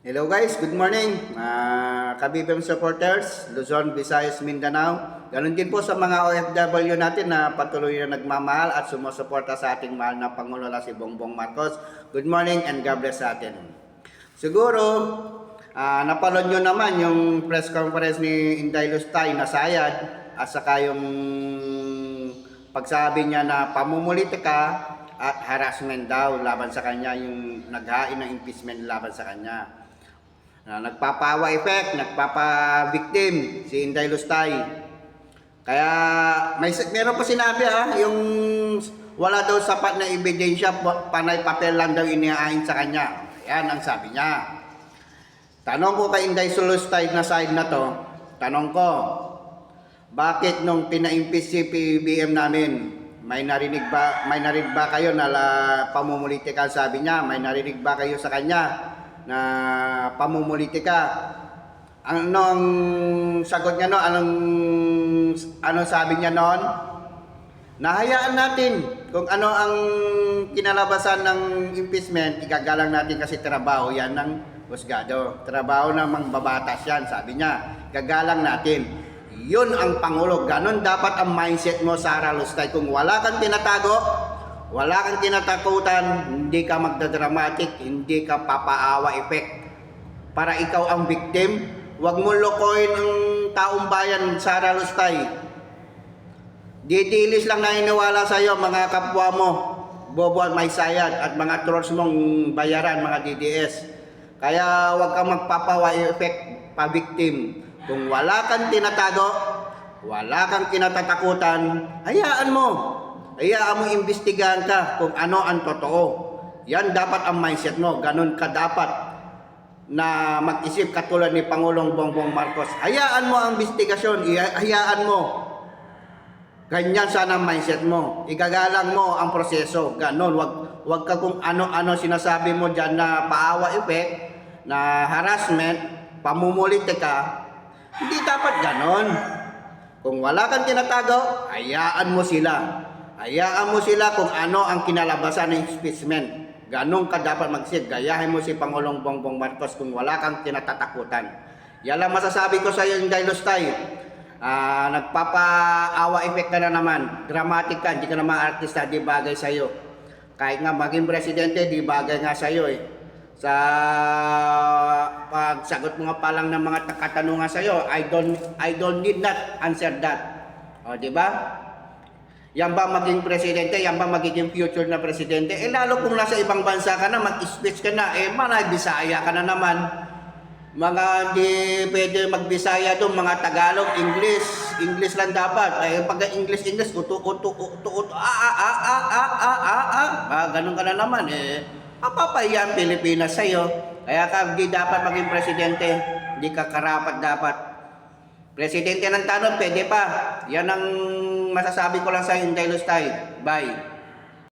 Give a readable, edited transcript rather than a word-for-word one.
Hello guys, good morning mga Kabibem supporters, Luzon, Visayas, Mindanao. Ganon din po sa mga OFW natin na patuloy na nagmamahal at sumusuporta sa ating mahal na Pangulo na si Bongbong Marcos. Good morning and God bless sa atin. Siguro, napanood nyo naman yung press conference ni Inday Lustay na sayad at saka yung pagsabi niya na pamumulitika at harassment daw laban sa kanya, yung naghain ng impeachment laban sa kanya. Nagpapawa effect, nagpapa-victim si Inday Lustay. Kaya meron pa sinabi yung wala daw sapat na ebidensya, panay papel lang daw inihain sa kanya. Ayan ang sabi niya. Tanong ko kay Inday Lustay na side na to, tanong ko, bakit nung pina-impeach si PBBM namin, may narinig ba kayo na pamumulitika, sabi niya, may narinig ba kayo sa kanya na pamumulitika? Ano ang sagot niya noon? Anong sabi niya noon? Nahayaan natin kung ano ang kinalabasan ng impeachment, igagalang natin kasi trabaho yan ng husgado. Trabaho ng mangbabatas yan, sabi niya. Gagalang natin. Yun ang Pangulo. Ganon dapat ang mindset mo, Sara Lustay. Kung wala kang tinatago, wala kang kinatakutan, hindi ka magdadramatic, hindi ka papaawa effect. Para ikaw ang victim, huwag mo lokohin ang taong bayan, Sara Lustay. Didilis lang naniniwala sa iyo mga kapwa mo, bobo at may sayad at mga trolls mong bayaran, mga DDS. Kaya huwag kang magpapawa effect, pa-victim. Kung wala kang tinatago, wala kang kinatatakutan, hayaan mo imbestigahan ka kung ano ang totoo. Yan dapat ang mindset mo. Ganun ka dapat na mag-isip katulad ni Pangulong Bongbong Marcos. Hayaan mo ang investigasyon, hayaan mo. Ganyan sana ang mindset mo. Igagalang mo ang proseso. Ganun, wag ka kung ano-ano sinasabi mo diyan na paawa effect, na harassment, pamumulitika. Hindi dapat ganon. Kung wala kang tinatago, hayaan mo sila. Hayaan mo sila kung ano ang kinalabasan ng impeachment. Ganon ka dapat mag-isip. Gayahin mo si Pangulong Bongbong Marcos kung wala kang kinatatakutan. Yan lang masasabi ko sa iyo, Inday Lustay. Nagpapaawa effect ka na naman. Dramatic ka, hindi ka naman artista, di bagay sa iyo. Kahit nga maging presidente, di bagay nga sa iyo Sa pagsagot mo nga pa lang ng mga katanungan sa iyo, I don't need not answer that. O, di ba? Yan ba maging presidente? Yan ba magiging future na presidente? Lalo kung nasa ibang bansa ka na, mag-speech ka na, manay Bisaya ka na naman. Mga hindi pwede mag-Bisaya doon, mga Tagalog, English lang dapat. Pag English, ganun ka na naman. Mapapahiya ang Pilipinas sa'yo. Kaya ka hindi dapat maging presidente. Hindi ka karapat dapat. Presidente ng tanong, pwede pa. Yan ang masasabi ko lang sa Inday Lustay. Bye.